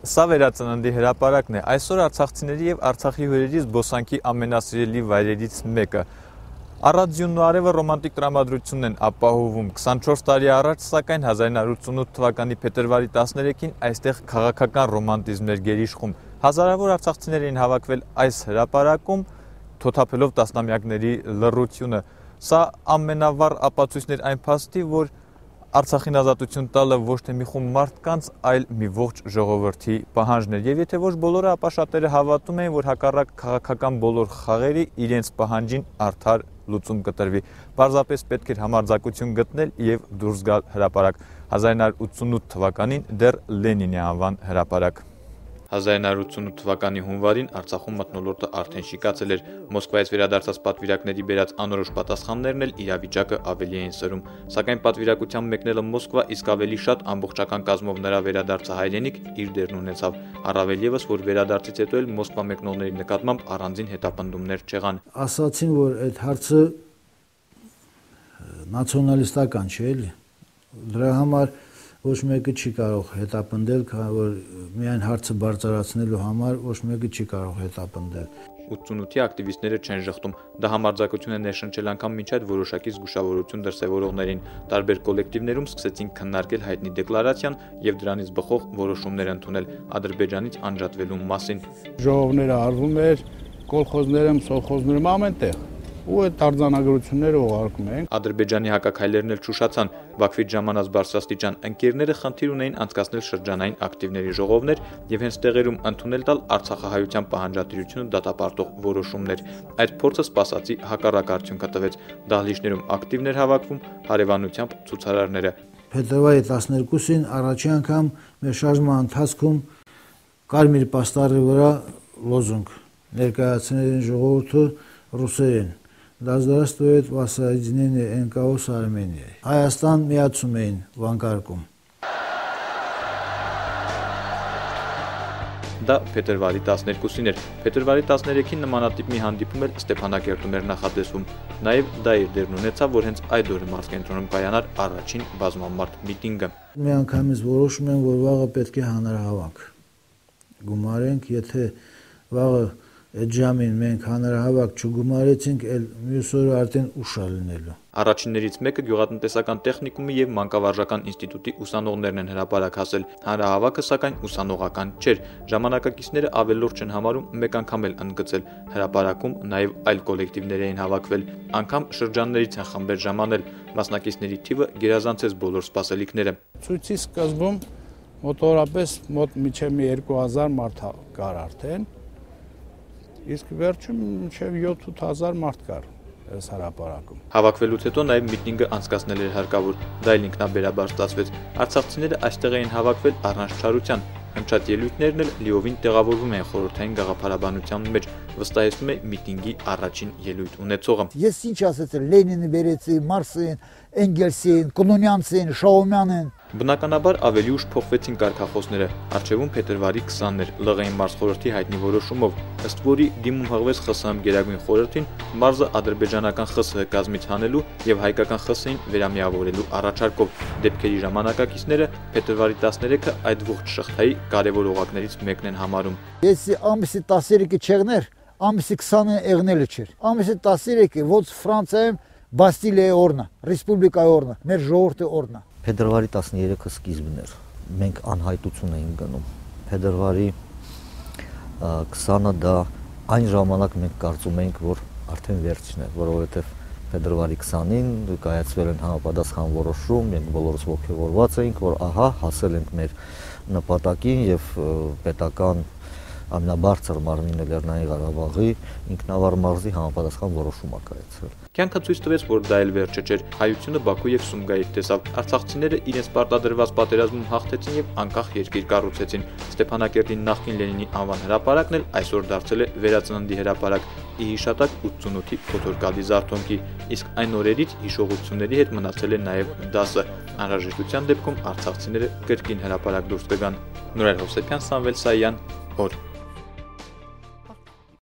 Սա վերածննդի հրապարակն է, այսօր արցախցիների և Արցախի հյուրերի զբոսանքի ամենասիրելի վայրերից մեկը։ Առատձյունն ու արևը ռոմանտիկ տրամադրությունն են ապահովում։ 24 տարի առաջ, սակայն 1988 թվականի փետրվարի 13-ին այստեղ քաղաքական ռոմանտիզմներ գերիշխում։ Հազարավոր արցախցիներ էին հավաքվել այս հրապարակում, թոթափելով տասնամյակների լռությունը։ Սա ամենավառ ապացույցն էր այն փաստի, որ Արցախին ազատություն տալը ոչ թե մի խումբ մարդկանց, այլ մի ողջ ժողովրդի պահանջն էր։ Եվ եթե ոչ բոլորը, ապա շատերը հավատում էին, որ հակառակ քաղաքական բոլոր խաղերի իրենց պահանջին արդար լուծում կտրվի։ Պարզապես պետք էր համարձակություն գտնել և դուրս գալ հրապարակ։ 1988 թվականին դեռ Լենինի անվան հրապարակ։ 1988 թվականի հունվարին Արցախում մթնոլորտը արդեն շիկացել էր։ Մոսկվայից վերադարձած պատվիրակների բերած անորոշ պատասխաններն էլ իրավիճակը ավելի էին սրում։ Սակայն պատվիրակությամբ մեկնելը Մոսկվա, իսկ ավելի շատ ամբողջական կազմով նրա վերադարձը հայրենիք իր դերն ունեցավ։ Առավել ևս, որ վերադարձից հետո էլ Մոսկվա մեկնողների նկատմամբ առանձին հետապնդումներ չեղան։ Ասացին, որ այդ հարցը նացիոնալիստական չէ, էլի։ Դրա համար ոչ մեկը չի կարող հետապնդել, քանի որ միայն հարցը բարձրացնելու համար ոչ մեկը չի կարող հետապնդել։ 88-ի ակտիվիստները չեն ժխտում։ Դա համարձակություն է ներշնչել անգամ մինչ այդ որոշակի զգուշավորություն դրսևորողներին։ Տարբեր կոլեկտիվներում սկսեցին քննարկել հայտնի դեկլարացիան եւ դրանից բխող որոշումներ ընդունել Ադրբեջանից անջատվելու մասին։ Ժողովները արվում էր կոլխոզներում, սովխոզներում ամենտեղ։ Ու այդ արձանագրությունները ուղարկում են։ Ադրբեջանի հակաքայլերն էլ չուշացան։ Բաքվից ժամանած բարձրաստիճան ընկերները խնդիր ունեին անցկացնել շրջանային ակտիվների ժողովներ եւ հենց տեղերում ընդունել տալ արցախահայության պահանջատիրությունը դատապարտող որոշումներ։ Այդ փորձը սպասածի հակառակ արդյունք տվեց։ Դահլիճներում ակտիվներ հավաքվում, հարևանությամբ ցուցարարները։ Փետրվարի 12-ին առաջին անգամ մեր շարժման ընթացքում Կարմիր պաստառի վրա լոզունգ ներկայացնել ժողովուրդը ռուսերեն։ Здравствует воссоединение НКО с Арменией։ Հայաստան միացում էին վանկարկում։ Դա փետրվարի 12-ին էր։ Փետրվարի 13-ին նմանատիպ մի հանդիպում էլ Ստեփանակերտում էր նախատեսվում։ Նաև դա իր դերն ունեցավ, որ հենց այդ օրը մարզկենտրոնում կայանար առաջին բազմամարդ միտինգը։ Մի անգամից որոշում են, որ վաղը պետք է հանրահավաք գումարենք, եթե վաղը այդ ժամին մենք հանրահավաք չգումարեցինք, էլ մյուս օրը արդեն ուշ է լինելու։ Առաջիններից մեկը գյուղատնտեսական տեխնիկումի եւ մանկավարժական ինստիտուտի ուսանողներն են հրապարակ հասել։ Հանրահավաքը սակայն ուսանողական չէր։ Ժամանակակիցները ավելորդ չեն համարում մեկ անգամ էլ ընդգծել։ Հրապարակում նաեւ այլ կոլեկտիվներ էին հավաքվել։ Անգամ շրջաններից են խմբեր ժամանել։ Մասնակիցների թիվը գերազանցեց բոլոր սպասելիքները։ Ցույցի սկզբում մոտորապես մոտ միջև 2000 մարդ կար արդեն։ Իսկ վերջում մինչև 7-8 մարդ կար այս հրապարակում։ Հավաքվելուց հետո նաև միտինգը անցկացնել էր հարկավոր, դա էլ ինքնաբերաբար ստացվեց։ Արցախցիները այստեղ էին հավաքվել առանց չարության։ Հնչած ելույթներն էլ լիովին տեղավորվում են խորհրդային գաղափարաբանության մեջ, վստահեցնում է միտինգի առաջին ելույթ ունեցողը։ Ես ինչ ասեցի, Լենինի բերեցի, Մարսին, Էնգելսին, Կոնոնյանցին, Շաումյանին։ Բնականաբար ավելի ուշ փոխվեցին կարգախոսները։ Առջևում փետրվարի 20-ն էր ԼՂ մարզխորհրդի հայտնի որոշումով, ըստ որի դիմում հղվեց ԽՍՀՄ Գերագույն խորհրդին մարզը ադրբեջանական ԽՍՀ կազմից հանելու եւ հայկական ԽՍՀ-ին վերամիավորելու առաջարկով։ Դեպքերի ժամանակակիցները փետրվարի 13-ը այդ ողջ շղթայի կարևոր օղակներից մեկն են համարում։ Ես ամիսի 13-ը չեղներ, ամիսի 20-ը եղնելը չէր։ Ամիսի 13-ը ոնց Ֆրանսիայում Բաստիլիայի օրնա, Ռեսպուբլիկայի օրնա, մեր ժողովրդի օրնա։ Փետրվարի 13-ը սկիզբն էր։ Մենք անհայտություն էինք գնում։ Փետրվարի 20-ը դա այն ժամանակ մենք կարծում էինք, որ արդեն վերջն է, որովհետև փետրվարի 20-ին կայացվել են համապատասխան որոշում, մենք բոլորս ողջավորված էինք, որ ահա հասել ենք մեր նպատակին եւ պետական ամենաբարձր մարմինը Լեռնային Ղարաբաղի ինքնավար մարզի համապատասխան որոշում է կայացրել։ Կյանքը ցույց տվեց, որ դա էլ վերջը չէր։ Հայությունը Բաքու եւ Սումգայիթ տեսավ։ Արցախցիները իրենց պարտադրված պատերազմում հաղթեցին եւ անկախ երկիր կառուցեցին։ Ստեփանակերտի նախկին Լենինի անվան հրապարակն էլ այսօր դարձել է վերածննդի հրապարակ՝ ի հիշատակ 88-ի փոթորկալի զարթոնքի, իսկ այն օրերից հիշողությունների հետ մնացել է նաեւ դասը։ Անհրաժեշտության դեպքում արցախցիները կրկին հրապարակ դուրս կգան։ Նուրեր Հովսեփյան, Սամվել Սայան, օր